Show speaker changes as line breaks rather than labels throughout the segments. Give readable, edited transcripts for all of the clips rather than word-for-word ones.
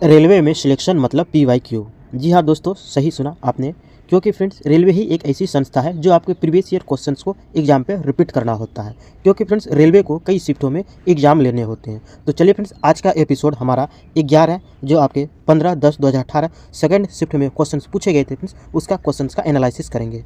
Railway में selection मतलब PYQ। जी हाँ दोस्तों, सही सुना आपने। क्योंकि फ्रेंड्स रेलवे ही एक ऐसी संस्था है जो आपके प्रीवियस ईयर क्वेश्चंस को एग्जाम पे रिपीट करना होता है। क्योंकि फ्रेंड्स रेलवे को कई शिफ्टों में एग्जाम लेने होते हैं। तो चलिए फ्रेंड्स, आज का एपिसोड हमारा 11 है, जो आपके 15/10/2018 सेकेंड शिफ्ट में क्वेश्चंस पूछे गए थे फ्रेंड्स, उसका क्वेश्चंस का एनालिसिस करेंगे।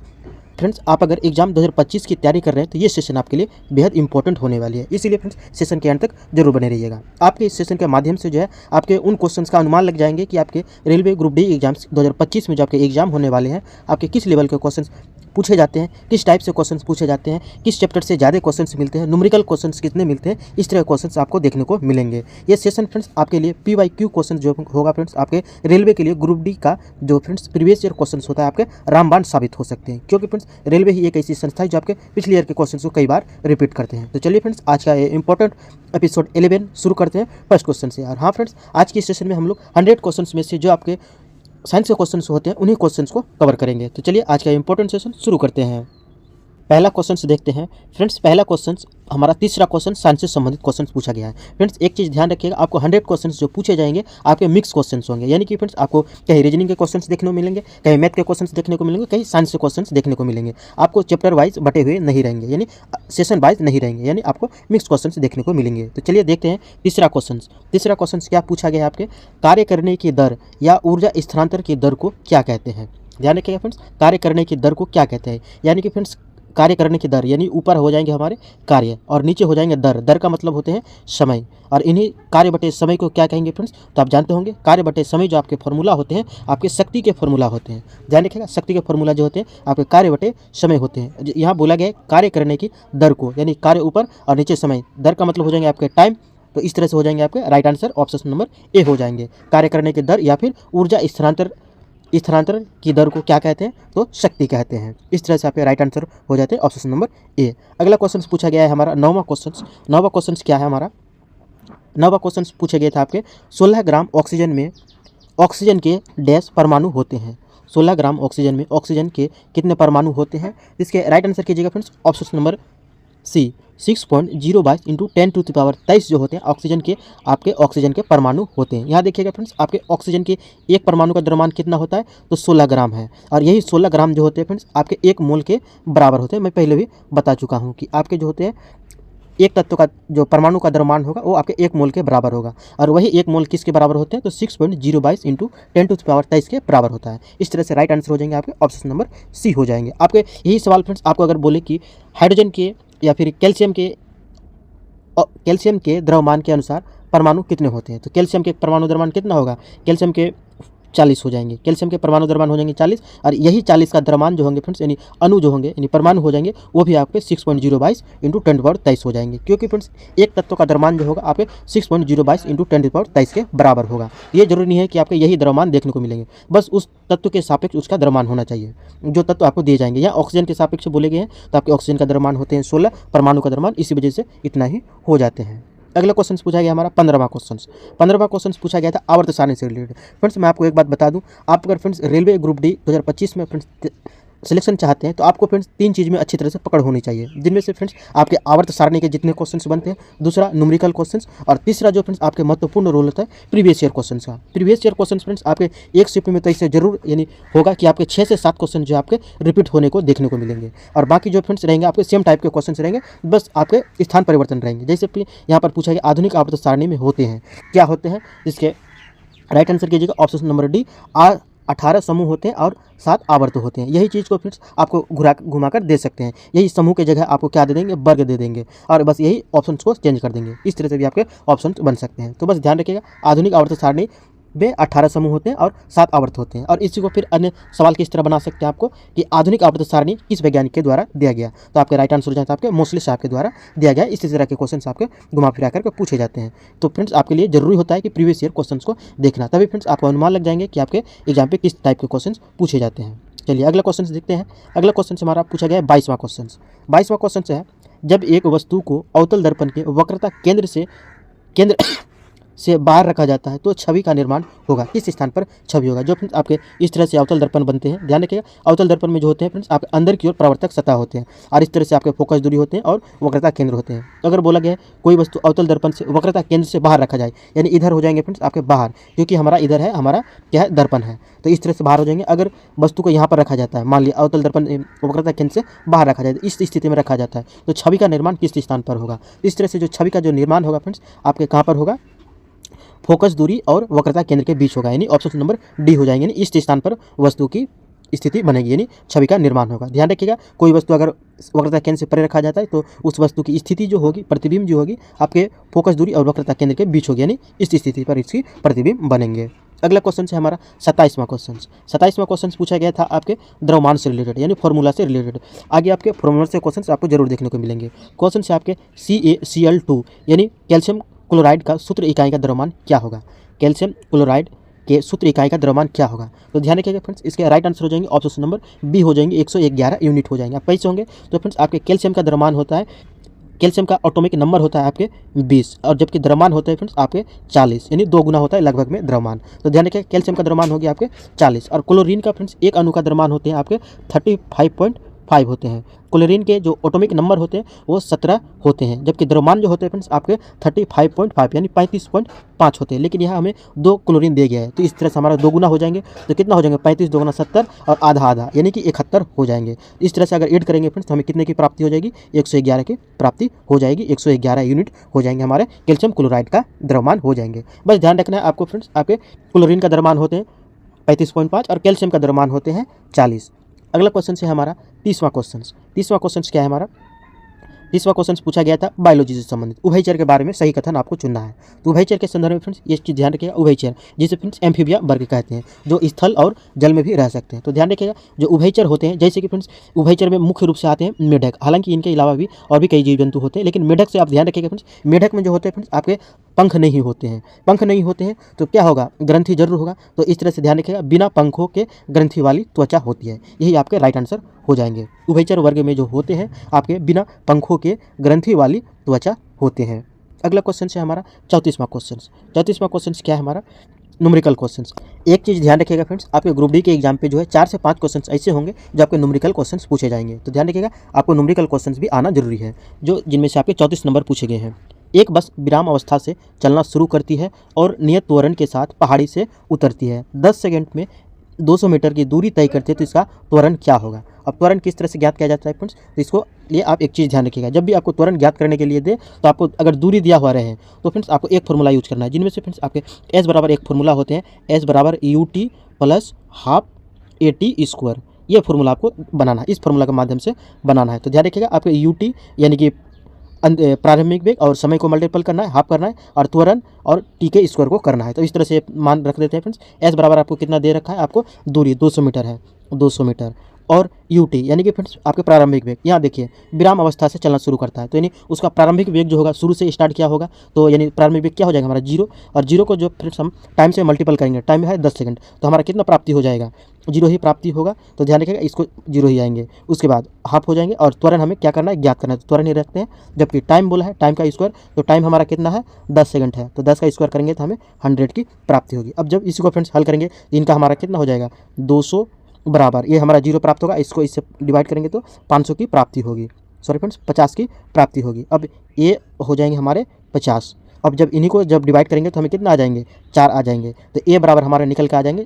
फ्रेंड्स, आप अगर एग्जाम 2025 की तैयारी कर रहे हैं तो ये सेशन आपके लिए बेहद इंपॉर्टेंट होने वाली है। इसीलिए फ्रेंड्स सेशन के अंत तक जरूर बने रहिएगा। आपके इस सेशन के माध्यम से जो है आपके उन क्वेश्चंस का अनुमान लग जाएंगे कि आपके रेलवे ग्रुप डी एग्जाम्स 2025 में जो आपके एग्जाम होने वाले हैं, आपके किस लेवल के क्वेश्चंस पूछे जाते हैं, किस टाइप से क्वेश्चंस पूछे जाते हैं, किस चैप्टर से ज़्यादा क्वेश्चंस मिलते हैं, न्यूमेरिकल क्वेश्चंस कितने मिलते हैं, इस तरह के क्वेश्चंस आपको देखने को मिलेंगे। ये सेशन फ्रेंड्स आपके लिए PYQ क्वेश्चन जो होगा फ्रेंड्स, आपके रेलवे के लिए ग्रुप डी का जो फ्रेंड्स प्रीवियस ईयर क्वेश्चंस होता है आपके रामबाण साबित हो सकते हैं। क्योंकि फ्रेंड्स रेलवे ही एक ऐसी संस्था है जो आपके पिछले ईयर के क्वेश्चन को कई बार रिपीट करते हैं। तो चलिए फ्रेंड्स, आज का ये इंपॉर्टेंट एपिसोड 11 शुरू करते हैं फर्स्ट क्वेश्चन से। और हाँ फ्रेंड्स, आज की सेशन में हम लोग 100 क्वेश्चन में से जो आपके साइंस के क्वेश्चंस होते हैं उन्हीं क्वेश्चंस को कवर करेंगे। तो चलिए आज का इंपॉर्टेंट सेशन शुरू करते हैं। पहला क्वेश्चन देखते हैं फ्रेंड्स। पहला क्वेश्चन हमारा तीसरा क्वेश्चन साइंस से संबंधित क्वेश्चन पूछा गया है। फ्रेंड्स एक चीज़ ध्यान रखिएगा, आपको 100 क्वेश्चन जो पूछे जाएंगे आपके मिक्स क्वेश्चन होंगे। यानी कि फ्रेंड्स आपको कहीं रीजनिंग के क्वेश्चन देखने को मिलेंगे, कहीं मैथ के क्वेश्चन देखने को मिलेंगे, कहीं साइंस के क्वेश्चन देखने को मिलेंगे। आपको चैप्टर वाइज बटे हुए नहीं रहेंगे, यानी सेशन वाइज नहीं रहेंगे, यानी आपको मिक्स क्वेश्चन देखने को मिलेंगे। तो चलिए देखते हैं तीसरा क्वेश्चन। तीसरा क्वेश्चन क्या पूछा गया है आपके, कार्य करने की दर या ऊर्जा स्थानांतरण की दर को क्या कहते हैं। ध्यान रखिएगा फ्रेंड्स, कार्य करने की दर को क्या कहते हैं। यानी कि फ्रेंड्स कार्य करने की दर, यानी ऊपर हो जाएंगे हमारे कार्य और नीचे हो जाएंगे दर। दर का मतलब होते हैं समय, और इन्हीं कार्य बटे समय को क्या कहेंगे फ्रेंड्स, तो आप जानते होंगे कार्य बटे समय जो आपके फॉर्मूला होते हैं आपके शक्ति के फॉर्मूला होते हैं। ध्यान रखिएगा, शक्ति के फॉर्मूला जो होते हैं आपके कार्य बटे समय होते हैं। यहाँ बोला गया है कार्य करने की दर को, यानी कार्य ऊपर और नीचे समय। दर का मतलब हो जाएंगे आपके टाइम। तो इस तरह से हो जाएंगे आपके राइट आंसर ऑप्शन नंबर ए हो जाएंगे। कार्य करने की दर या फिर ऊर्जा स्थानांतरण की दर को क्या कहते हैं, तो शक्ति कहते हैं। इस तरह से आपके राइट आंसर हो जाते हैं ऑप्शन नंबर ए। अगला क्वेश्चन पूछा गया है हमारा नौवां क्वेश्चन। नौवां क्वेश्चन क्या है हमारा, नौवां क्वेश्चन पूछे गए थे आपके 16 ग्राम ऑक्सीजन में ऑक्सीजन के डैश परमाणु होते हैं। 16 ग्राम ऑक्सीजन में ऑक्सीजन के कितने परमाणु होते हैं। इसके राइट आंसर कीजिएगा friends option number C, 6.022 into 10⁻23 जो होते हैं ऑक्सीजन के आपके ऑक्सीजन के परमाणु होते हैं। यहाँ देखिएगा फ्रेंड्स आपके ऑक्सीजन के एक परमाणु का द्रव्यमान कितना होता है, तो 16 ग्राम है। और यही 16 ग्राम जो होते हैं फ्रेंड्स आपके 1 मोल के बराबर होते हैं। मैं पहले भी बता चुका हूँ कि आपके जो होते हैं एक तत्व का जो परमाणु का द्रव्यमान होगा वो आपके 1 मोल के बराबर होगा। और वही 1 मोल किसके बराबर होते हैं, तो 6.022 इंटू 10⁻23 के बराबर होता है। इस तरह से राइट आंसर हो जाएंगे आपके ऑप्शन नंबर सी हो जाएंगे। आपके यही सवाल फ्रेंड्स आपको अगर बोले कि हाइड्रोजन के या फिर कैल्शियम के द्रव्यमान के अनुसार परमाणु कितने होते हैं, तो कैल्शियम के परमाणु द्रव्यमान कितना होगा, कैल्शियम के 40 हो जाएंगे। कैल्शियम के परमाणु द्रव्यमान हो जाएंगे 40, और यही 40 का द्रव्यमान जो होंगे फ्रेंड्स, यानी अणु जो होंगे यानी परमाणु हो जाएंगे, वो भी आपके 6.022 इंटू 10⁻23 हो जाएंगे। क्योंकि फ्रेंड्स एक तत्व का द्रव्यमान जो होगा आपके 6.022 इंटू 10⁻23 के बराबर होगा। ये जरूरी नहीं है कि आपके यही द्रव्यमान देखने को मिलेंगे, बस उस तत्व के सापेक्ष उसका द्रव्यमान होना चाहिए जो तत्व आपको दिए जाएंगे। यहाँ ऑक्सीजन के सापेक्ष बोले गए हैं, तो आपके ऑक्सीजन का द्रव्यमान होते हैं 16, परमाणु का द्रव्यमान इसी वजह से इतना ही हो जाते हैं। अगला क्वेश्चन पूछा गया हमारा 15वां क्वेश्चन। 15वां क्वेश्चन पूछा गया था आवर्त सारणी से रिलेटेड। फ्रेंड्स मैं आपको एक बात बता दूं, आप अगर फ्रेंड्स रेलवे ग्रुप डी 2025 में फ्रेंड्स सिलेक्शन चाहते हैं तो आपको फ्रेंड्स 3 चीज़ में अच्छी तरह से पकड़ होनी चाहिए, जिनमें से फ्रेंड्स आपके आवर्त सारणी के जितने क्वेश्चंस बनते हैं, दूसरा न्यूमेरिकल क्वेश्चंस, और तीसरा जो फ्रेंड्स आपके महत्वपूर्ण रोल होता है प्रीवियस ईयर क्वेश्चंस का। प्रीवियस ईयर क्वेश्चंस फ्रेंड्स आपके एक शिफ्ट में तो इससे जरूर यानी होगा कि आपके 6 से 7 क्वेश्चन जो आपके रिपीट होने को देखने को मिलेंगे, और बाकी जो फ्रेंड्स रहेंगे आपके सेम टाइप के क्वेश्चन रहेंगे, बस आपके स्थान परिवर्तन रहेंगे। जैसे कि यहाँ पर पूछा गया आधुनिक आवर्त सारणी में होते हैं, क्या होते हैं, जिसके राइट आंसर कीजिएगा ऑप्शन नंबर डी, 18 समूह होते हैं और 7 आवर्त होते हैं। यही चीज़ को फ्रेंड्स आपको घुमाकर दे सकते हैं। यही समूह के जगह आपको क्या दे देंगे, वर्ग दे देंगे, और बस यही ऑप्शन को चेंज कर देंगे। इस तरह से भी आपके ऑप्शन बन सकते हैं। तो बस ध्यान रखिएगा, आधुनिक आवर्त सारणी में 18 समूह होते हैं और 7 आवर्त होते हैं। और इसी को फिर अन्य सवाल किस तरह बना सकते हैं आपको कि आधुनिक आवर्त सारणी किस वैज्ञानिक के द्वारा दिया गया, तो आपके राइट आंसर हो जाता है आपके मोस्टली साहब के द्वारा दिया गया। इसी तरह के क्वेश्चन आपके घुमा फिरा करके पूछे जाते हैं। तो फ्रेंड्स आपके लिए जरूरी होता है कि प्रीवियस ईयर क्वेश्चन को देखना, तभी फ्रेंड्स आपको अनुमान लग जाएंगे कि आपके एग्जाम पे किस टाइप के क्वेश्चन पूछे जाते हैं। चलिए अगला क्वेश्चन देखते हैं। अगला क्वेश्चन हमारा पूछा गया है 22वां क्वेश्चन। 22वां क्वेश्चन है, जब एक वस्तु को अवतल दर्पण के वक्रता केंद्र से बाहर रखा जाता है तो छवि का निर्माण होगा। किस स्थान पर छवि होगा? जो फ्रेंड्स आपके इस तरह से अवतल दर्पण बनते हैं, ध्यान रखिएगा। अवतल दर्पण में जो होते हैं फ्रेंड्स आपके अंदर की ओर परावर्तक सतह होते हैं और इस तरह से आपके फोकस दूरी होते हैं और वक्रता केंद्र होते हैं। अगर बोला गया है कोई वस्तु अवतल दर्पण से वक्रता केंद्र से बाहर रखा जाए, यानी इधर हो जाएंगे फ्रेंड्स आपके बाहर, क्योंकि हमारा इधर है, हमारा क्या है, दर्पण है, तो इस तरह से बाहर हो जाएंगे। अगर वस्तु को यहाँ पर रखा जाता है, मान लिया अवतल दर्पण वक्रता केंद्र से बाहर रखा जाए, इस स्थिति में रखा जाता है, तो छवि का निर्माण किस स्थान पर होगा? इस तरह से जो छवि का जो निर्माण होगा फ्रेंड्स आपके कहाँ पर होगा? फोकस दूरी और वक्रता केंद्र के बीच होगा, यानी ऑप्शन नंबर डी हो जाएंगे। यानी इस स्थान पर वस्तु की स्थिति बनेगी, यानी छवि का निर्माण होगा। ध्यान रखिएगा, कोई वस्तु अगर वक्रता केंद्र से परे रखा जाता है तो उस वस्तु की स्थिति जो होगी, प्रतिबिंब जो होगी, आपके फोकस दूरी और वक्रता केंद्र के बीच होगी, यानी इस स्थिति पर इसकी प्रतिबिंब बनेंगे। अगला क्वेश्चन है हमारा 27वां क्वेश्चन। 27वां क्वेश्चन पूछा गया था आपके द्रव्यमान से रिलेटेड, यानी फॉर्मूला से रिलेटेड। आगे आपके फॉर्मूला से क्वेश्चन आपको जरूर देखने को मिलेंगे। क्वेश्चन से आपके CaCl2 यानी कैल्शियम क्लोराइड का सूत्र इकाई का द्रव्यमान क्या होगा? कैल्शियम क्लोराइड के सूत्र इकाई का द्रव्यमान क्या होगा? तो ध्यान रखिएगा फ्रेंड्स, इसके राइट आंसर हो जाएंगे ऑप्शन नंबर बी हो जाएंगे, 111 यूनिट हो जाएंगे। आप कैसे होंगे? तो फ्रेंड्स आपके कैल्शियम का द्रव्यमान होता है, कैल्शियम का एटॉमिक नंबर होता है आपके 20 और जबकि द्रव्यमान होता है फ्रेंड्स आपके 40, यानी 2 गुना होता है लगभग में द्रव्यमान। तो ध्यान रखिए, कैल्शियम का द्रव्यमान हो गया आपके 40 और क्लोरीन का फ्रेंड्स एक अणु का द्रव्यमान होते हैं आपके 35.5 होते हैं। क्लोरीन के जो एटॉमिक नंबर होते हैं वो 17 होते हैं, जबकि द्रव्यमान जो होते हैं फ्रेंड्स आपके 35.5 यानी 35.5 होते हैं। लेकिन यहाँ हमें 2 क्लोरीन दिया गया है, तो इस तरह से हमारा 2 गुना हो जाएंगे, तो कितना हो जाएंगे? 35 2 गुना 70 और आधा आधा यानी कि 71 हो जाएंगे। इस तरह से अगर ऐड करेंगे फ्रेंड्स तो हमें कितने की प्राप्ति हो जाएगी? 111 की प्राप्ति हो जाएगी। 111 यूनिट हो जाएंगे हमारे कैल्शियम क्लोराइड का द्रव्यमान हो जाएंगे। बस ध्यान रखना है आपको फ्रेंड्स, आपके क्लोरीन का द्रव्यमान होते हैं 35.5 और कैल्शियम का द्रव्यमान होते हैं 40। अगला क्वेश्चन है हमारा 30वां क्वेश्चन। 30वां क्वेश्चन क्या है हमारा? 30वां क्वेश्चन पूछा गया था बायोलॉजी से संबंधित, उभयचर के बारे में सही कथन आपको चुनना है। तो उभयचर के संदर्भ में फ्रेंड्स ये चीज़ ध्यान रखिएगा, उभयचर जिसे फ्रेंड्स एम्फीबिया वर्ग कहते हैं, जो स्थल और जल में भी रह सकते हैं। तो ध्यान रखिएगा, जो उभयचर होते हैं, जैसे कि फ्रेंड्स उभयचर में मुख्य रूप से आते हैं मेढक, हालांकि इनके अलावा भी और भी कई जीव जंतु होते हैं, लेकिन मेढक से आप ध्यान रखिएगा फ्रेंड्स, मेढक में जो होते हैं फ्रेंड्स आपके पंख नहीं होते हैं। पंख नहीं होते हैं तो क्या होगा? ग्रंथि जरूर होगा। तो इस तरह से ध्यान रखिएगा, बिना पंखों के ग्रंथि वाली त्वचा होती है, यही आपके राइट आंसर हो जाएंगे। उभयचर वर्ग में जो होते हैं आपके बिना पंखों के ग्रंथि वाली त्वचा होते हैं। अगला क्वेश्चन है हमारा 34वां क्वेश्चन। 34वां क्वेश्चन क्या है हमारा? Numerical questions. एक चीज़ ध्यान रखिएगा फ्रेंड्स, आपके ग्रुप डी के एग्जाम पे जो है 4 से 5 क्वेश्चंस ऐसे होंगे जो आपके न्यूमेरिकल क्वेश्चंस पूछे जाएंगे। तो ध्यान रखिएगा, आपको न्यूमेरिकल क्वेश्चंस भी आना जरूरी है, जो जिनमें से आपके 34 नंबर पूछे गए हैं। एक बस विराम अवस्था से चलना शुरू करती है और नियत त्वरण के साथ पहाड़ी से उतरती है। 10 सेकंड में 200 मीटर की दूरी तय करते हैं, तो इसका त्वरण क्या होगा? अब त्वरण किस तरह से ज्ञात किया जाता है फ्रेंड्स? तो इसको लिए आप एक चीज़ ध्यान रखिएगा, जब भी आपको त्वरण ज्ञात करने के लिए दे तो आपको अगर दूरी दिया हुआ रहे तो फ्रेंड्स आपको एक फॉर्मूला यूज करना है, जिनमें से फ्रेंड्स आपके एस बराबर एक फॉर्मूला होते हैं, एस बराबर UT plus half AT square. ये फॉर्मूला आपको बनाना है, इस फॉर्मूला के माध्यम से बनाना है। तो ध्यान रखिएगा, आपके UT यानी कि प्रारंभिक वेग और समय को मल्टीपल करना है, हाफ करना है, और त्वरण और टी के स्क्वायर को करना है। तो इस तरह से मान रख देते हैं फ्रेंड्स। एस बराबर आपको कितना दे रखा है? आपको दूरी 200 मीटर है, 200 मीटर, और UT यानी कि फ्रेंड्स आपके प्रारंभिक वेग, यहाँ देखिए विराम अवस्था से चलना शुरू करता है, तो यानी उसका प्रारंभिक वेग जो होगा शुरू से स्टार्ट किया होगा, तो यानी प्रारंभिक वेग क्या हो जाएगा हमारा 0, और 0 को जो फ्रेंड्स हम टाइम से मल्टीपल करेंगे, टाइम है 10 सेकंड, तो हमारा कितना प्राप्ति हो जाएगा? 0 ही प्राप्ति होगा। तो ध्यान रखिएगा, इसको 0 ही आएंगे। उसके बाद हाफ हो जाएंगे, और त्वरण हमें क्या करना है? ज्ञात करना है, तो त्वरण ही रखते हैं। जबकि टाइम बोला है, टाइम का स्क्वायर, तो टाइम हमारा कितना है? 10 सेकंड है, तो 10 का स्क्वायर करेंगे तो हमें 100 की प्राप्ति होगी। अब जब इसी को फ्रेंड्स हल करेंगे, इनका हमारा कितना हो जाएगा? 200 बराबर, ये हमारा 0 प्राप्त होगा, इसको इससे डिवाइड करेंगे तो 500 की प्राप्ति होगी, सॉरी फ्रेंड्स 50 की प्राप्ति होगी। अब ये हो जाएंगे हमारे 50। अब जब इन्हीं को जब डिवाइड करेंगे तो हमें कितना आ जाएंगे? 4 आ जाएंगे। तो ए बराबर हमारे निकल के आ जाएंगे,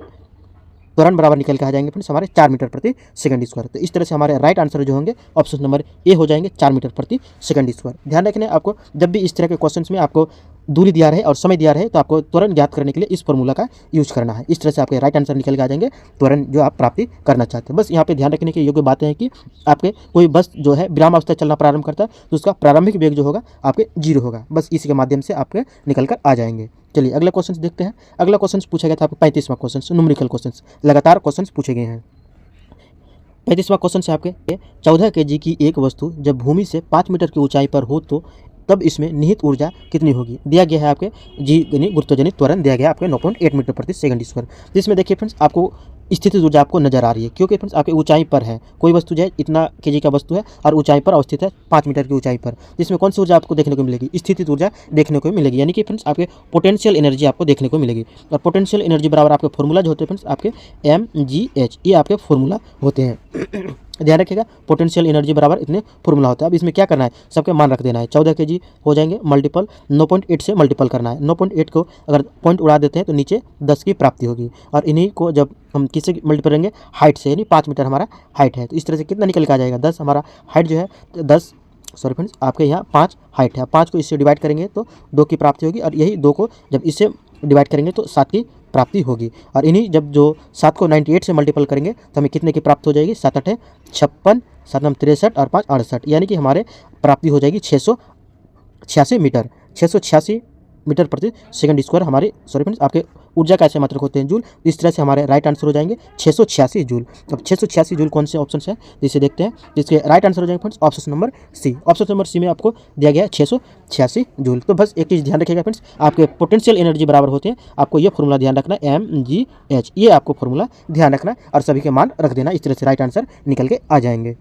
त्वरण बराबर निकल के आ जाएंगे फ्रेंड्स हमारे 4 मीटर प्रति सेकंड स्क्वायर। तो इस तरह से हमारे राइट आंसर जो होंगे ऑप्शन नंबर ए हो जाएंगे, 4 मीटर प्रति सेकंड स्क्वायर। ध्यान रखना है आपको, जब भी इस तरह के क्वेश्चंस में आपको दूरी दिया रहे और समय दिया रहे तो आपको त्वरण ज्ञात करने के लिए इस फॉर्मूला का यूज करना है। इस तरह से आपके राइट आंसर निकल के आ जाएंगे, त्वरण जो आप प्राप्ति करना चाहते हैं। बस यहाँ पे ध्यान रखने की योग्य बातें हैं कि आपके कोई बस जो है विराम अवस्था चलना प्रारंभ करता है तो उसका प्रारंभिक वेग जो होगा आपके 0 होगा। बस इसी के माध्यम से आपके निकल कर आ जाएंगे। चलिए अगला क्वेश्चन देखते हैं। अगला क्वेश्चन पूछा गया था आपको 35वां क्वेश्चन, न्यूमेरिकल क्वेश्चन, लगातार क्वेश्चन पूछे गए हैं। 35वां क्वेश्चन से आपके 14 kg की एक वस्तु जब भूमि से 5 मीटर की ऊंचाई पर हो तो तब इसमें निहित ऊर्जा कितनी होगी? दिया गया है आपके जी यानी गुरुत्वजनित त्वरण दिया गया है आपके 9.8 मीटर प्रति सेकंड स्क्वायर। जिसमें देखिए फ्रेंड्स आपको स्थितिज ऊर्जा आपको नजर आ रही है, क्योंकि फ्रेंड्स आपके ऊंचाई पर है, कोई वस्तु जो है इतना केजी का वस्तु है और ऊंचाई पर अवस्थित है 5 मीटर की ऊंचाई पर, जिसमें कौन सी ऊर्जा आपको देखने को मिलेगी, स्थितिज ऊर्जा देखने को मिलेगी, यानी कि फ्रेंड्स आपके पोटेंशियल एनर्जी आपको देखने को मिलेगी। और पोटेंशियल एनर्जी बराबर आपके फॉर्मूला जो होते हैं फ्रेंड्स आपके mgh, ये आपके फॉर्मूला होते हैं। ध्यान रखिएगा, पोटेंशियल एनर्जी बराबर इतने फॉर्मूला होता है। अब इसमें क्या करना है, सबके मान रख देना है। 14 kg हो जाएंगे, मल्टीपल 9.8 से मल्टीपल करना है। 9.8 को अगर पॉइंट उड़ा देते हैं तो नीचे 10 की प्राप्ति होगी, और इन्हीं को जब हम किससे मल्टीपल करेंगे, हाइट से, यानी 5 मीटर हमारा हाइट है, तो इस तरह से कितना निकल के आ जाएगा, 10 हमारा हाइट जो है, 10 सॉरी फ्रेंड्स आपके यहाँ 5 हाइट है, 5 को इससे डिवाइड करेंगे तो 2 की प्राप्ति होगी, और यही 2 को जब इससे डिवाइड करेंगे तो 7 की प्राप्ति होगी, और इन्हीं जब जो 7 को 98 से मल्टीपल करेंगे तो हमें कितने की प्राप्त हो जाएगी, 7 8 56, 7 9 63 और 5 68, यानी कि हमारे प्राप्ति हो जाएगी 686 मीटर, 686 मीटर प्रति सेकंड स्क्वायर हमारे, सॉरी फ्रेंड्स आपके ऊर्जा का ऐसे मात्रक होते हैं जूल। इस तरह से हमारे राइट आंसर हो जाएंगे 686 जूल। अब 686 जूल कौन से ऑप्शन है, जिसे देखते हैं, जिसके राइट आंसर हो जाएंगे friends option number C. Option number C में आपको दिया गया है 686 जूल। तो बस एक चीज़ ध्यान रखिएगा फ्रेंड्स, आपके पोटेंशियल एनर्जी बराबर होते हैं, आपको ये फॉर्मूला ध्यान रखना है, mgh, ये आपको फॉर्मूला ध्यान रखना है और सभी के मान रख देना, इस तरह से राइट आंसर निकल के आ जाएंगे।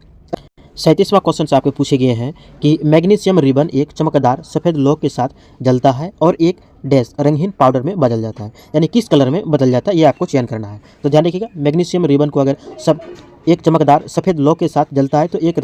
37वां क्वेश्चन से आपके पूछे गए हैं कि मैग्नीशियम रिबन एक चमकदार सफ़ेद लौह के साथ जलता है और एक डैश रंगहीन पाउडर में बदल जाता है, यानी किस कलर में बदल जाता है, ये आपको चयन करना है। तो ध्यान रखिएगा, मैग्नीशियम रिबन को अगर सब एक चमकदार सफ़ेद लौह के साथ जलता है तो एक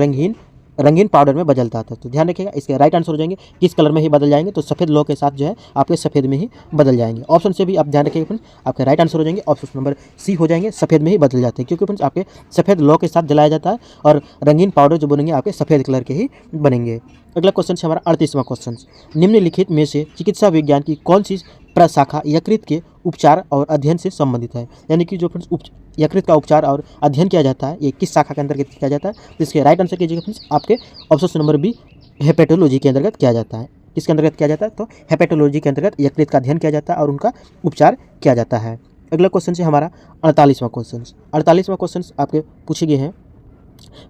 रंगीन पाउडर में बदलता था। तो ध्यान रखिएगा, इसके राइट आंसर हो जाएंगे किस कलर में ही बदल जाएंगे, तो सफ़ेद लौह के साथ जो है आपके सफ़ेद में ही बदल जाएंगे। ऑप्शन से भी आप ध्यान रखिएगा फ्रेंड्स, आपके राइट आंसर हो जाएंगे ऑप्शन नंबर सी हो जाएंगे, सफ़ेद में ही बदल जाते हैं, क्योंकि फ्रेंड्स आपके सफ़ेद लौह के साथ जलाया जाता है और रंगीन पाउडर जो बनेंगे आपके सफ़ेद कलर के ही बनेंगे। अगला क्वेश्चन है हमारा 38वां क्वेश्चन, निम्नलिखित में से चिकित्सा विज्ञान की कौन सी प्रशाखा यकृत के उपचार और अध्ययन से संबंधित है, यानी कि जो फ्रेंड्स यकृत का उपचार और अध्ययन किया जाता है, ये किस शाखा के अंतर्गत किया जाता है, तो इसके राइट आंसर कीजिएगा फ्रेंड्स, आपके ऑप्शन नंबर बी हेपेटोलॉजी के अंतर्गत किया जाता है। किसके अंतर्गत किया जाता है, तो हेपेटोलॉजी के अंतर्गत यकृत का अध्ययन किया जाता है और उनका उपचार किया जाता है। अगला क्वेश्चन है हमारा 48वां क्वेश्चन। 48वां क्वेश्चन आपके पूछे गए हैं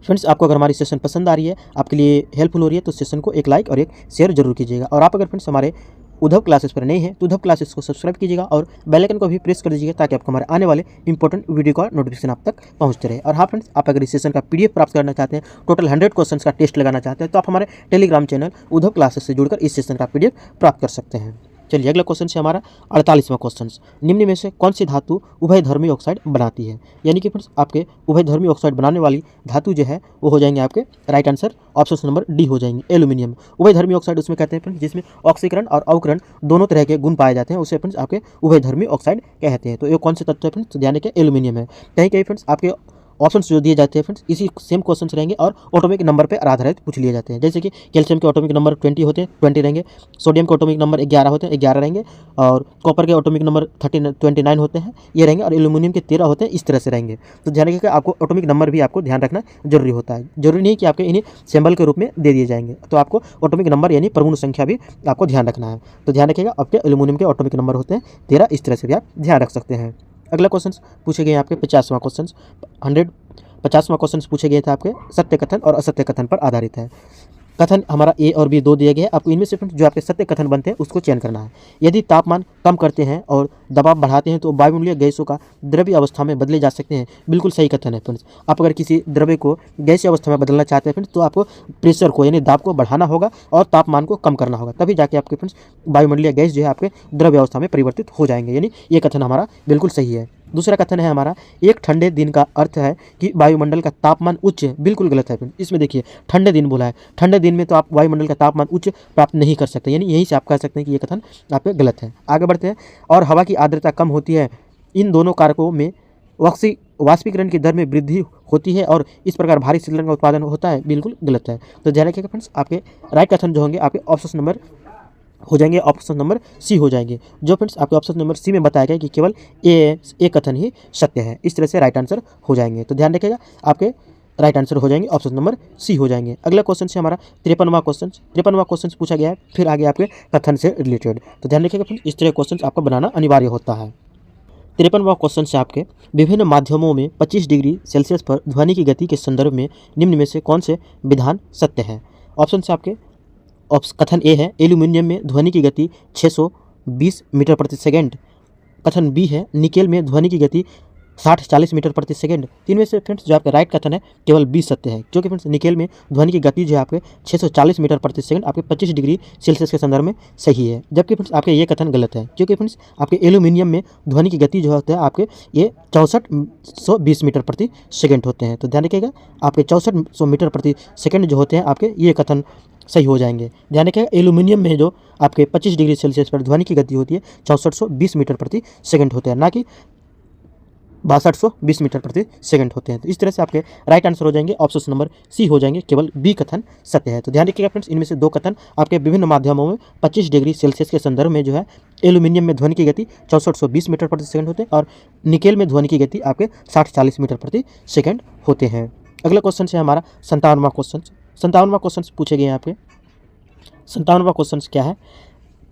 फ्रेंड्स, आपको अगर हमारी सेशन पसंद आ रही है, आपके लिए हेल्पफुल हो रही है, तो सेशन को एक लाइक और एक शेयर जरूर कीजिएगा। और आप अगर फ्रेंड्स हमारे उद्धव क्लासेस पर नहीं है तो उद्धव क्लासेस को सब्सक्राइब कीजिएगा और बेल आइकन को भी प्रेस कर दीजिएगा, ताकि आपको हमारे आने वाले इंपॉर्टेंट वीडियो का नोटिफिकेशन आप तक पहुंचते रहे। और हाँ फ्रेंड्स, आप अगर इस सेशन का PDF प्राप्त करना चाहते हैं, टोटल 100 क्वेश्चन का टेस्ट लगाना चाहते हैं, तो आप हमारे टेलीग्राम चैनल उद्धव क्लासेस से जुड़कर इस सेशन का PDF प्राप्त कर सकते हैं। चलिए अगला क्वेश्चन है हमारा 48वां क्वेश्चन, निम्न में से कौन सी धातु उभयधर्मी ऑक्साइड बनाती है, यानी कि फ्रेंड्स आपके उभयधर्मी ऑक्साइड बनाने वाली धातु जो है वो हो जाएंगे आपके right answer option number D हो जाएंगे, एल्यूमिनियम। उभयधर्मी ऑक्साइड उसमें कहते हैं फ्रेंड्स जिसमें ऑक्सीकरण और अवकरण दोनों तरह के गुण पाए जाते हैं, उसे फ्रेंड्स आपके उभयधर्मी ऑक्साइड कहते हैं। तो ये कौन से तत्व है फ्रेंड्स, यानी कि एल्यूमिनियम है। कहीं कहीं फ्रेंड्स आपके ऑप्शंस जो दिए जाते हैं फ्रेंड्स इसी सेम क्वेश्चंस रहेंगे और ऑटोमिक नंबर पे आधारित पूछ लिए जाते हैं, जैसे कि कैल्शियम के ऑटोमिक नंबर 20 होते हैं, 20 रहेंगे, सोडियम के ऑटोमिक नंबर 11 होते हैं, 11 रहेंगे, और कॉपर के ऑटोमिक नंबर 29 होते हैं, ये रहेंगे, और एल्यूमिनियम के 13 होते हैं, इस तरह से रहेंगे। तो ध्यान रखिएगा, आपको ऑटोमिक नंबर भी आपको ध्यान रखना जरूरी होता है, जरूरी नहीं कि आपके इन्हें सिंबल के रूप में दे दिए जाएंगे, तो आपको ऑटोमिक नंबर यानी परमाणु संख्या भी आपको ध्यान रखना है। तो ध्यान रखिएगा, आपके एल्यूमिनियम के ऑटोमिक नंबर होते हैं 13, इस तरह से भी आप ध्यान रख सकते हैं। अगला क्वेश्चन पूछे गए आपके 50वां क्वेश्चन, 50वां क्वेश्चन पूछे गए थे आपके सत्य कथन और असत्य कथन पर आधारित है। कथन हमारा ए और बी दो दिए गए हैं, आपको इनमें से जो आपके सत्य कथन बनते हैं उसको चयन करना है। यदि तापमान कम करते हैं और दबाव बढ़ाते हैं तो वायुमंडलीय गैसों का द्रव्य अवस्था में बदले जा सकते हैं, बिल्कुल सही कथन है फ्रेंड्स। आप अगर किसी द्रव्य को गैसीय अवस्था में बदलना चाहते हैं फ्रेंड्स, तो आपको प्रेशर को यानी दाब को बढ़ाना होगा और तापमान को कम करना होगा, तभी जाके आपके फ्रेंड्स वायुमंडलीय गैस जो है आपके द्रव्य अवस्था में परिवर्तित हो जाएंगे, यानी ये कथन हमारा बिल्कुल सही है। दूसरा कथन है हमारा, एक ठंडे दिन का अर्थ है कि वायुमंडल का तापमान उच्च है, बिल्कुल गलत है फ्रेंड्स। इसमें देखिए ठंडे दिन बोला है, ठंडे दिन में तो आप वायुमंडल का तापमान उच्च प्राप्त नहीं कर सकते, यानी यहीं से आप कह सकते हैं कि ये कथन आपके गलत है। आगे बढ़ते हैं, और हवा की आर्द्रता कम होती है, इन दोनों कारकों में वाष्पीकरण की दर में वृद्धि होती है और इस प्रकार भारी शीतलन का उत्पादन होता है, बिल्कुल गलत है। तो ध्यान रखिएगा फ्रेंड्स, आपके राइट कथन जो होंगे आपके ऑप्शन नंबर हो जाएंगे, ऑप्शन नंबर सी हो जाएंगे, जो फ्रेंड्स आपके ऑप्शन नंबर सी में बताया गया कि केवल ए कथन ही सत्य है, इस तरह से राइट आंसर हो जाएंगे। तो ध्यान रखिएगा, आपके राइट आंसर हो जाएंगे ऑप्शन नंबर सी हो जाएंगे। अगला क्वेश्चन है हमारा 53वां क्वेश्चन। 53वां क्वेश्चन पूछा गया है फिर आगे आपके कथन से रिलेटेड, तो ध्यान रखिएगा फ्रेंड्स, इस तरह क्वेश्चन आपको बनाना अनिवार्य होता है। 53वां क्वेश्चन से आपके विभिन्न माध्यमों में 25 डिग्री सेल्सियस पर ध्वनि की गति के संदर्भ में निम्न में से कौन से विधान सत्य है। ऑप्शन से आपके कथन ए है, एल्यूमिनियम में ध्वनि की गति 620 मीटर प्रति सेकेंड। कथन बी है, निकेल में ध्वनि की गति 60-40 मीटर प्रति सेकंड। तो इनमें से फ्रेंड्स जो आपका राइट कथन है केवल 20 सत्य है, क्योंकि फ्रेंड्स निकेल में ध्वनि की गति जो है आपके 640 मीटर प्रति सेकंड आपके 25 डिग्री सेल्सियस के संदर्भ में सही है, जबकि फ्रेंड्स आपके ये कथन गलत है, क्योंकि फ्रेंड्स आपके एल्यूमिनियम में ध्वनि की गति जो होता है आपके ये 6420 मीटर प्रति सेकंड होते हैं। तो ध्यान रखिएगा आपके 6400 मीटर प्रति सेकंड जो होते हैं आपके ये कथन सही हो जाएंगे। ध्यान रखिएगा एल्यूमिनियम में जो आपके 25 डिग्री सेल्सियस पर ध्वनि की गति होती है 6420 मीटर प्रति सेकंड होते हैं, ना कि 6220 मीटर प्रति सेकंड होते हैं। तो इस तरह से आपके राइट आंसर हो जाएंगे ऑप्शन नंबर सी हो जाएंगे, केवल बी कथन सत्य है। तो ध्यान रखिएगा फ्रेंड्स इनमें से दो कथन आपके विभिन्न माध्यमों में 25 डिग्री सेल्सियस के संदर्भ में जो है एल्यूमिनियम में ध्वनि की गति 6420 मीटर प्रति सेकंड होते हैं और निकेल में ध्वनि की गति आपके 60-40 मीटर प्रति सेकंड होते हैं। अगला क्वेश्चन है हमारा 57वां क्वेश्चन। 57वां क्वेश्चन पूछे गए यहाँ पे। 57वां क्वेश्चन क्या है,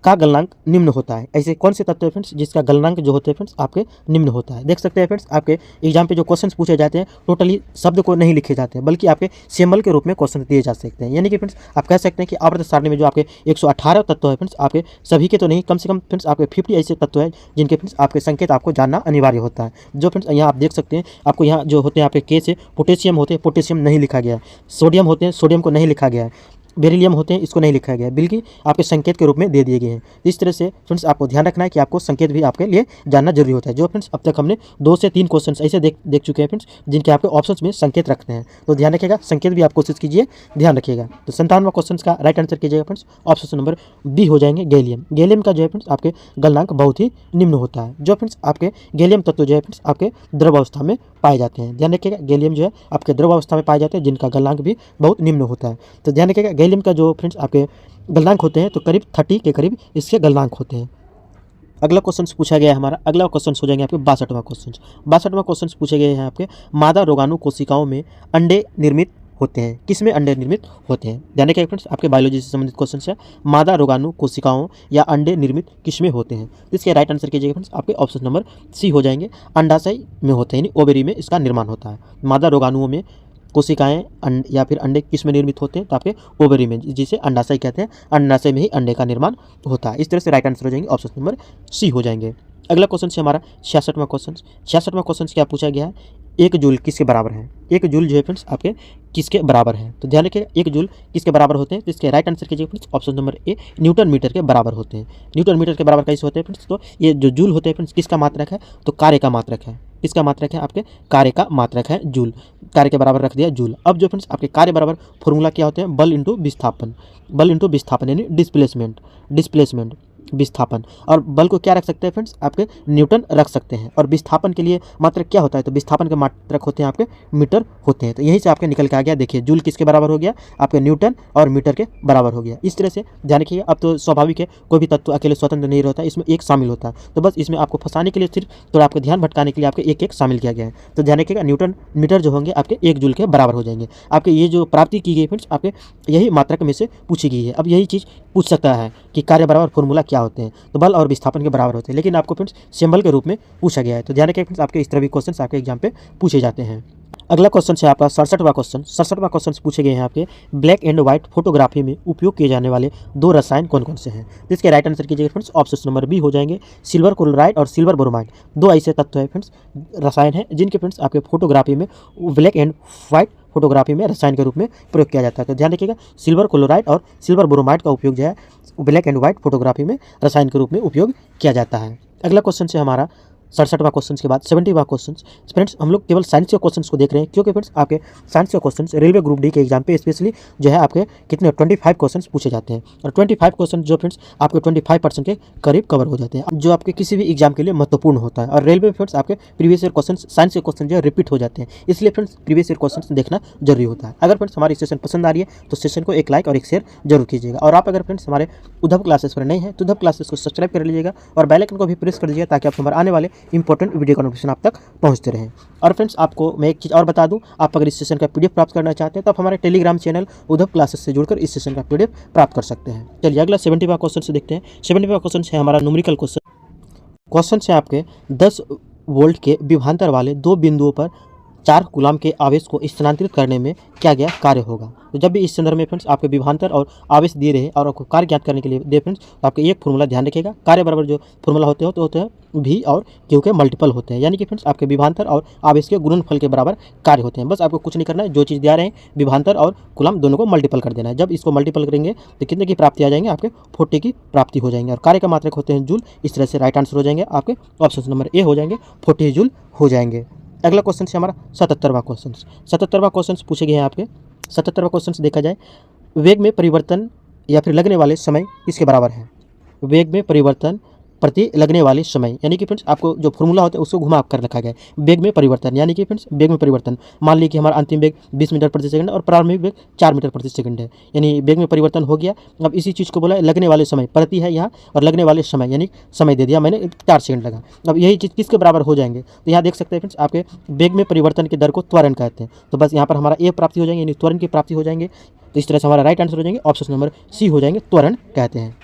का गलनांक निम्न होता है। ऐसे कौन से तत्व है फ्रेंड्स जिसका गलनांक जो होते हैं फ्रेंड्स आपके निम्न होता है। देख सकते हैं फ्रेंड्स आपके एग्जाम पे जो क्वेश्चंस पूछे जाते हैं टोटली शब्द को नहीं लिखे जाते हैं, बल्कि आपके सिंबल के रूप में क्वेश्चन दिए जा सकते हैं। यानी कि फ्रेंड्स आप कह सकते हैं कि आवर्त सारणी में जो आपके 118 तत्व है फ्रेंड्स आपके सभी के तो नहीं, कम से कम फ्रेंड्स आपके 50 ऐसे तत्व है जिनके फ्रेंड्स आपके संकेत आपको जानना अनिवार्य होता है। जो फ्रेंड्स यहाँ आप देख सकते हैं आपको यहाँ जो होते हैं आपके के से पोटेशियम होते हैं, पोटेशियम नहीं लिखा गया है। सोडियम होते हैं, सोडियम को नहीं लिखा गया है। बेरिलियम होते हैं, इसको नहीं लिखा गया है, बल्कि आपके संकेत के रूप में दे दिए गए हैं। इस तरह से फ्रेंड्स आपको ध्यान रखना है कि आपको संकेत भी आपके लिए जानना जरूरी होता है। जो फ्रेंड्स अब तक हमने 2 से 3 क्वेश्चन ऐसे देख चुके हैं फ्रेंड्स जिनके आपके ऑप्शंस में संकेत रखते हैं, तो ध्यान रखिएगा संकेत भी आप कोशिश कीजिए ध्यान रखिएगा। तो 57वां क्वेश्चन का राइट आंसर कीजिएगा फ्रेंड्स ऑप्शन नंबर बी हो जाएंगे गैलियम। गैलियम का जो है फ्रेंड्स आपके गलनांक बहुत ही निम्न होता है। जो फ्रेंड्स आपके गैलियम तत्व जो है फ्रेंड्स आपके द्रव अवस्था में पाए जाते हैं। ध्यान रखिएगा गैलियम जो है आपके द्रव अवस्था में पाए जाते हैं जिनका गलनांक भी बहुत निम्न होता है। तो ध्यान रखिएगा गैलियम का जो फ्रेंड्स आपके गलनांक होते हैं तो करीब 30 के करीब इसके गलनांक होते हैं। अगला क्वेश्चन पूछा गया है हमारा, अगला क्वेश्चन हो जाएंगे आपके 62वां क्वेश्चन। 62वां क्वेश्चन पूछे गए हैं आपके मादा रोगाणु कोशिकाओं में अंडे निर्मित होते हैं। किसमें अंडे निर्मित होते हैं। ध्यान रखिएगा फ्रेंड्स आपके बायोलॉजी से संबंधित क्वेश्चन है। मादा रोगाणु कोशिकाओं या अंडे निर्मित किसमें होते हैं। तो इसके राइट आंसर कीजिएगा फ्रेंड्स आपके ऑप्शन नंबर सी हो जाएंगे अंडाशय में होते हैं, यानी ओवेरी में इसका निर्माण होता है। मादा रोगाणुओं में कोशिकाएं या फिर अंडे किस में निर्मित होते हैं तो आपके ओवरी में, जिसे अंडाशय कहते हैं। अंडाशय में ही अंडे का निर्माण होता है। इस तरह से राइट आंसर हो जाएंगे ऑप्शन नंबर सी हो जाएंगे। अगला क्वेश्चन है हमारा 66वां क्वेश्चन। 66वां क्वेश्चन क्या पूछा गया है, 1 जूल किसके बराबर है। 1 जूल जो है फ्रेंड्स आपके किसके बराबर है। तो ध्यान रखिएगा 1 जूल किसके बराबर होते हैं। तो इसके राइट आंसर कीजिए friends option number A newton meter के बराबर होते हैं। न्यूटन मीटर के बराबर कैसे होते हैं फ्रेंड्स, तो ये जो जूल होते हैं फ्रेंड्स किसका मात्रक है, तो कार्य का मात्रक है। किसका मात्रक है, आपके कार्य का मात्रक है जूल। कार्य के बराबर रख दिया जूल। अब जो फ्रेंड्स आपके कार्य बराबर फॉर्मूला क्या होते हैं, बल इंटू विस्थापन। बल इंटू विस्थापन यानी डिस्प्लेसमेंट विस्थापन। और बल को क्या रख सकते हैं फ्रेंड्स, आपके न्यूटन रख सकते हैं। और विस्थापन के लिए मात्रक क्या होता है, तो विस्थापन के मात्रक होते हैं आपके मीटर होते हैं। तो यहीं से आपके निकल के आ गया, देखिए जूल किसके बराबर हो गया, आपके न्यूटन और मीटर के बराबर हो गया। इस तरह से ध्यान रखिए। अब तो स्वाभाविक है कोई भी तत्व अकेले स्वतंत्र नहीं रहता, इसमें एक शामिल होता है। तो बस इसमें आपको फंसाने के लिए सिर्फ थोड़ा आपके ध्यान भटकाने के लिए आपके एक शामिल किया गया है। तो ध्यान रखिएगा न्यूटन मीटर जो होंगे आपके 1 जूल के बराबर हो जाएंगे। आपके ये जो प्राप्ति की गई फ्रेंड्स आपके यही मात्रक में से पूछी गई है। अब यही चीज़ पूछ सकता है कि कार्य बराबर फॉर्मूला क्या होते हैं, तो बल और विस्थापन के बराबर होते हैं, लेकिन आपको फ्रेंड्स सिंबल के रूप में पूछा गया है। तो ध्यान रखिए फ्रेंड्स आपके इस तरह भी क्वेश्चन आपके एग्जाम पे पूछे जाते हैं। अगला क्वेश्चन है आपका 67वां क्वेश्चन। 67वां क्वेश्चन पूछे गए हैं आपके ब्लैक एंड व्हाइट फोटोग्राफी में उपयोग किए जाने वाले 2 रसायन कौन कौन से हैं। तो इसके राइट आंसर कीजिएगा फ्रेंड्स ऑप्शन नंबर बी हो जाएंगे सिल्वर क्लोराइड और सिल्वर ब्रोमाइड। 2 ऐसे तत्व है फ्रेंड्स रसायन है जिनके फ्रेंड्स आपके फोटोग्राफी में ब्लैक एंड व्हाइट फोटोग्राफी में रसायन के रूप में प्रयोग किया जाता है। तो ध्यान रखिएगा सिल्वर क्लोराइड और सिल्वर ब्रोमाइड का उपयोग जो है ब्लैक एंड व्हाइट फोटोग्राफी में रसायन के रूप में उपयोग किया जाता है। अगला क्वेश्चन है हमारा 67वां क्वेश्चन के बाद 70वां क्वेश्चन। फ्रेंड्स हम लोग केवल साइंस के क्वेश्चन को देख रहे हैं, क्योंकि फ्रेंड्स आपके साइंस के क्वेश्चन रेलवे ग्रुप डी के एग्जाम पे स्पेशली जो है आपके कितने 25 क्वेश्चन पूछे जाते हैं। और 25 क्वेश्चन जो फ्रेंड्स आपके 25% के करीब कवर हो जाते हैं, जो आपके किसी भी एग्जाम के लिए महत्वपूर्ण होता है। और रेलवे में फ्रेंड्स आपके प्रीवियस ईयर क्वेश्चन साइंस के क्वेश्चन जो है रिपीट हो जाते हैं, इसलिए फ्रेंड्स प्रीवियस ईयर क्वेश्चन देखना जरूरी होता है। अगर फ्रेंड्स हमारी सेशन पसंद आ रही है तो सेशन को एक लाइक और एक शेयर जरूर कीजिएगा। और आप अगर फ्रेंड्स हमारे उद्धव क्लासेस पर नहीं है तो उद्धव क्लासेस को सब्सक्राइब कर लीजिएगा और बेल आइकन को भी प्रेस कर दीजिएगा, ताकि आप हमारे आने वाले इंपॉर्टेंट वीडियो नोटिफिकेशन आप तक पहुंचते रहें। और फ्रेंड्स आपको मैं एक चीज़ और बता दूं, आप अगर इस सेशन का पीडीएफ प्राप्त करना चाहते हैं तो आप हमारे टेलीग्राम चैनल उद्धव क्लासेस से जुड़कर इस सेशन का पीडीएफ प्राप्त कर सकते हैं। चलिए अगला 70वां क्वेश्चन से देखते हैं। 70वां क्वेश्चन है हमारा न्यूमेरिकल क्वेश्चन है आपके 10 वोल्ट के विभवांतर वाले 2 बिंदुओं पर 4 कूलाम के आवेश को स्थानांतरित करने में क्या गया कार्य होगा। तो जब भी इस संदर्भ में फ्रेंड्स आपके विभवांतर और आवेश दिए रहे और आपको कार्य ज्ञात करने के लिए दे फ्रेंड्स, तो आपके एक फॉर्मूला ध्यान रखिएगा, कार्य बराबर जो फॉर्मूला होते हैं V और Q के मल्टीपल होते हैं, यानी कि फ्रेंड्स आपके विभवांतर और आवेश के गुणनफल के बराबर कार्य होते हैं। बस आपको कुछ नहीं करना है, जो चीज़ दिया रहे हैं विभवांतर और कूलाम दोनों को मल्टीपल कर देना है। जब इसको मल्टीपल करेंगे तो कितने की प्राप्ति आ जाएंगे, आपके 40 की प्राप्ति हो जाएंगे। और कार्य का मात्रक होते हैं जूल। इस तरह से राइट आंसर हो जाएंगे आपके ऑप्शन नंबर ए हो जाएंगे, 40 जूल हो जाएंगे। अगला क्वेश्चन से हमारा 77वां क्वेश्चन। 77वां क्वेश्चन पूछे गए हैं आपके। 77वां क्वेश्चन देखा जाए, वेग में परिवर्तन या फिर लगने वाले समय किसके बराबर है। वेग में परिवर्तन प्रति लगने वाले समय, यानी कि फ्रेंड्स आपको जो फॉर्मूला होता है उसको घुमा कर रखा गया है। वेग में परिवर्तन यानी कि फ्रेंड्स वेग में परिवर्तन, मान लीजिए कि हमारा अंतिम वेग 20 मीटर प्रति सेकंड और प्रारंभिक वेग 4 मीटर प्रति सेकंड है, यानी वेग में परिवर्तन हो गया। अब इसी चीज़ को बोला है लगने वाले समय, प्रति है यहाँ और लगने वाले समय यानी समय दे दिया मैंने 4 सेकंड लगा। अब यही चीज़ किसके बराबर हो जाएंगे, तो यहाँ देख सकते हैं फ्रेंड्स आपके वेग में परिवर्तन की दर को त्वरण कहते हैं। तो बस यहाँ पर हमारा ए प्राप्ति हो जाएंगे, यानी त्वरण की प्राप्ति हो जाएंगे। तो इस तरह से हमारा राइट आंसर हो जाएंगे ऑप्शन नंबर सी हो जाएंगे, त्वरण कहते हैं।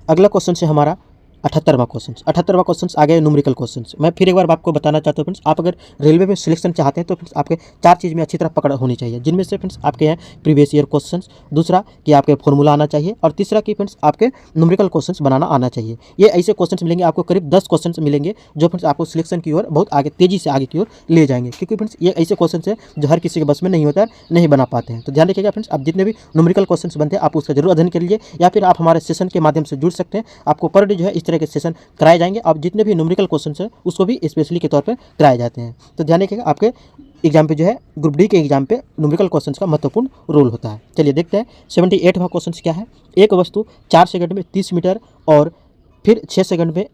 अगला क्वेश्चन से हमारा 78वां क्वेश्चन। 78वां क्वेश्चन आ गए न्यूमेरिकल क्वेश्चन। मैं फिर एक बार आपको बताना चाहता हूँ फ्रेंड्स, आप अगर रेलवे में सिलेक्शन चाहते हैं तो फ्रेंड्स आपके 4 चीज़ में अच्छी तरह पकड़ होनी चाहिए, जिनमें से फ्रेंड्स आपके हैं प्रीवियस ईयर क्वेश्चन, दूसरा कि आपके फॉर्मूला आना चाहिए और तीसरा कि फ्रेंड्स आपके न्यूमेरिकल क्वेश्चन बनाना आना चाहिए। ये ऐसे क्वेश्चन मिलेंगे आपको, करीब 10 क्वेश्चन मिलेंगे जो फ्रेंड्स आपको सिलेक्शन की ओर बहुत आगे तेजी से आगे की ओर ले जाएंगे, क्योंकि फ्रेंड्स ये ऐसे क्वेश्चन है जो हर किसी के बस में नहीं होता है, नहीं बना पाते हैं। तो ध्यान रखिएगा फ्रेंड्स, आप जितने भी न्यूमेरिकल क्वेश्चन बनते हैं आप उसका जरूर अध्ययन कर लीजिए, या फिर आप हमारे सेशन के माध्यम से जुड़ सकते हैं। आपको पर डे जो है इस तरह के सेशन कराए जाएंगे। अब जितने भी न्यूमेरिकल क्वेश्चन है उसको भी स्पेशली के तौर पर कराए जाते हैं। तो ध्यान रखिएगा आपके एग्जाम पे जो है ग्रुप डी के एग्जाम पे न्यूमेरिकल क्वेश्चन का महत्वपूर्ण रोल होता है। चलिए देखते हैं 78वां क्वेश्चन क्या है। एक वस्तु 4 सेकंड में 30 मीटर और फिर 6 सेकंड में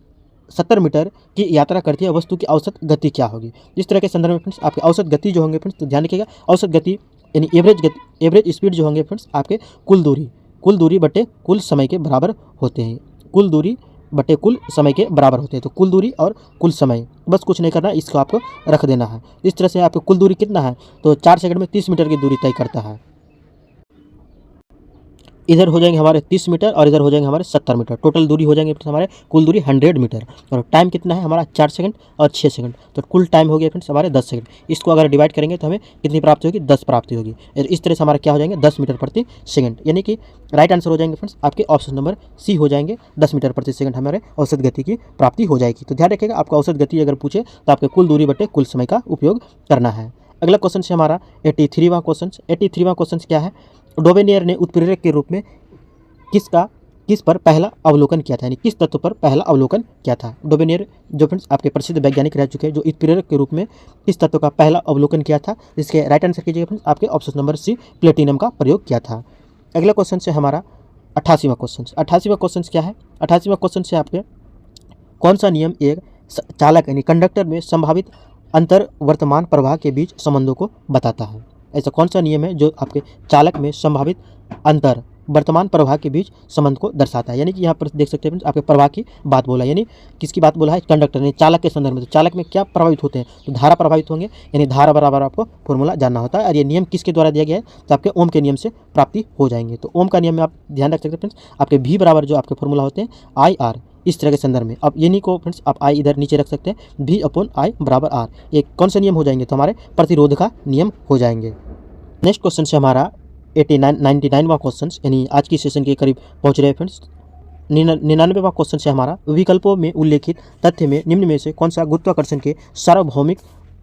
70 मीटर की यात्रा करती है, वस्तु की औसत गति क्या होगी। इस तरह के संदर्भ में फ्रेंड्स आपके औसत गति जो होंगे फ्रेंड्स, तो ध्यान रखिएगा औसत गति यानी एवरेज स्पीड जो होंगे फ्रेंड्स आपके कुल दूरी बटे कुल समय के बराबर होते हैं। कुल दूरी बटे कुल समय के बराबर होते हैं। तो कुल दूरी और कुल समय, बस कुछ नहीं करना, इसको आपको रख देना है। इस तरह से आपको कुल दूरी कितना है, तो 4 सेकंड में 30 मीटर की दूरी तय करता है। इधर हो जाएंगे हमारे 30 मीटर और इधर हो जाएंगे हमारे 70 मीटर। टोटल दूरी हो जाएंगे हमारे कुल दूरी 100 मीटर। और टाइम कितना है हमारा 4 सेकंड और 6 सेकंड, तो कुल टाइम हो गया फ्रेंड्स हमारे 10 सेकंड। इसको अगर डिवाइड करेंगे तो हमें कितनी प्राप्ति होगी, 10 प्राप्ति होगी। इस तरह से हमारा क्या हो जाएंगे 10 मीटर प्रति सेकंड, यानी कि राइट आंसर हो जाएंगे फ्रेंड्स आपके ऑप्शन नंबर सी हो जाएंगे। 10 मीटर प्रति सेकंड हमारे औसत गति की प्राप्ति हो जाएगी। तो ध्यान रखिएगा आपका औसत गति अगर पूछे तो आपके कुल दूरी बटे कुल समय का उपयोग करना है। अगला क्वेश्चन से हमारा 83वां क्वेश्चन। 83वां क्वेश्चन क्या है, डोबेनियर ने उत्प्रेरक के रूप में किस पर पहला अवलोकन किया था, यानी किस तत्व पर पहला अवलोकन किया था। डोबेनियर जो फ्रेंड्स आपके प्रसिद्ध वैज्ञानिक रह चुके हैं, जो उत्प्रेरक के रूप में किस तत्व का पहला अवलोकन किया था, जिसके राइट आंसर कीजिएगा फ्रेंड्स आपके ऑप्शन नंबर सी प्लेटिनम का प्रयोग किया था। अगला क्वेश्चन से हमारा 88वां क्वेश्चन। 88वां क्वेश्चन क्या है, 88वां क्वेश्चन से आपके कौन सा नियम एक चालक यानी कंडक्टर में संभावित अंतर वर्तमान प्रवाह के बीच संबंधों को बताता है। ऐसा कौन सा नियम है जो आपके चालक में संभावित अंतर वर्तमान प्रवाह के बीच संबंध को दर्शाता है। यानी कि यहाँ पर देख सकते हैं आपके प्रवाह की बात बोला, यानी किसकी बात बोला है, कंडक्टर यानी चालक के संदर्भ में। तो चालक में क्या प्रभावित होते हैं, तो धारा प्रभावित होंगे, यानी धारा बराबर आपको फॉर्मूला जानना होता है। और ये नियम किसके द्वारा दिया गया है, तो आपके ओम के नियम से प्राप्ति हो जाएंगे। तो ओम का नियम में आप ध्यान रख सकते हैं फ्रेंड्स, आपके भी बराबर जो आपके फॉर्मूला होते हैं IR, इस तरह के संदर्भ में। अब यानी को फ्रेंड्स आप आई इधर नीचे रख सकते हैं, V/I बराबर R। ये कौन से नियम हो जाएंगे, तो हमारे प्रतिरोध का नियम हो जाएंगे। नेक्स्ट क्वेश्चन से हमारा 99वां क्वेश्चन, यानी आज की सेशन के करीब पहुंच रहे हैं फ्रेंड्स। 99वां क्वेश्चन से हमारा विकल्पों में उल्लेखित तथ्य में निम्न में से कौन सा गुरुत्वाकर्षण के सार्वभौमिक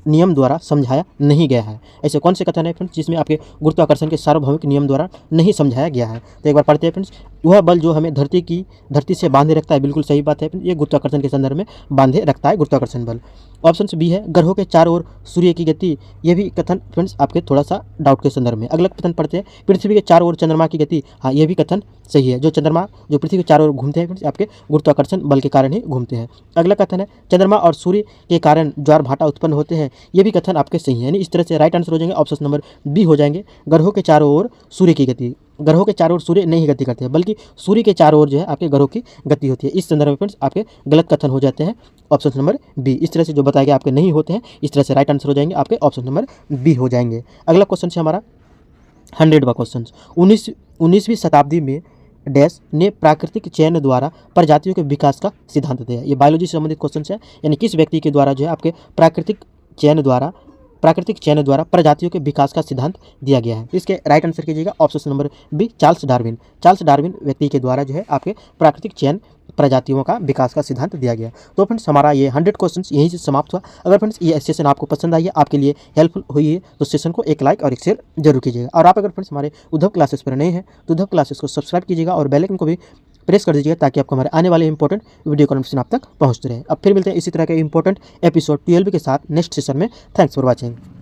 नियम द्वारा समझाया नहीं गया है। ऐसे कौन से कथन है फ्रेंड्स जिसमें आपके गुरुत्वाकर्षण के सार्वभौमिक नियम द्वारा नहीं समझाया गया है। तो एक बार पढ़ते हैं फ्रेंड्स, वह बल जो हमें धरती से बांधे रखता है, बिल्कुल सही बात है, ये गुरुत्वाकर्षण के संदर्भ में बांधे रखता है गुरुत्वाकर्षण बल। ऑप्शन बी है ग्रहों के चारों ओर सूर्य की गति, ये भी कथन फ्रेंड्स आपके थोड़ा सा डाउट के संदर्भ में। अगला कथन पढ़ते हैं, पृथ्वी के चारों ओर चंद्रमा की गति, हाँ ये भी कथन सही है, जो पृथ्वी के चारों ओर घूमते हैं फ्रेंड्स आपके गुरुत्वाकर्षण बल के कारण ही घूमते हैं। अगला कथन है चंद्रमा और सूर्य के कारण ज्वार भाटा उत्पन्न होते हैं, ये भी कथन आपके सही है। यानी इस तरह से राइट आंसर हो जाएंगे ऑप्शन नंबर बी हो जाएंगे, ग्रहों के चारों ओर सूर्य की गति। ग्रहों के चारों ओर सूर्य नहीं गति करते हैं, बल्कि सूर्य के चारों ओर जो है आपके ग्रहों की गति होती है। इस संदर्भ में फ्रेंड्स आपके गलत कथन हो जाते हैं ऑप्शन नंबर बी। इस तरह से जो बताया गया आपके नहीं होते हैं, इस तरह से राइट आंसर हो जाएंगे आपके ऑप्शन नंबर बी हो जाएंगे। अगला क्वेश्चन से हमारा 100वां क्वेश्चन, 19वीं शताब्दी में डैश ने प्राकृतिक चयन द्वारा प्रजातियों के विकास का सिद्धांत दिया। ये बायोलॉजी से संबंधित क्वेश्चन है, यानी किस व्यक्ति के द्वारा जो है आपके प्राकृतिक प्राकृतिक चयन द्वारा प्रजातियों के विकास का सिद्धांत दिया गया है। इसके राइट आंसर कीजिएगा option number B, Charles Darwin. Charles Darwin व्यक्ति के द्वारा जो है आपके प्राकृतिक चयन प्रजातियों का विकास का सिद्धांत दिया गया। तो फ्रेंड्स हमारा ये 100 क्वेश्चंस यहीं से समाप्त हुआ। अगर फ्रेंड्स ये सेशन आपको पसंद आई है, आपके लिए हेल्पफुल हुई है, तो सेशन को एक लाइक और एक शेयर जरूर कीजिएगा। और आप अगर फ्रेंड्स हमारे उद्धव क्लासेस पर नए हैं तो उद्धव क्लासेस को सब्सक्राइब कीजिएगा और बेल आइकन को भी प्रेस कर दीजिएगा ताकि आपको हमारे आने वाले इंपॉर्टेंट वीडियो का नोटिफिकेशन आप तक पहुंचते रहे। अब फिर मिलते हैं इसी तरह के इंपॉर्टेंट एपिसोड 12 के साथ नेक्स्ट सेशन में। Thanks for watching.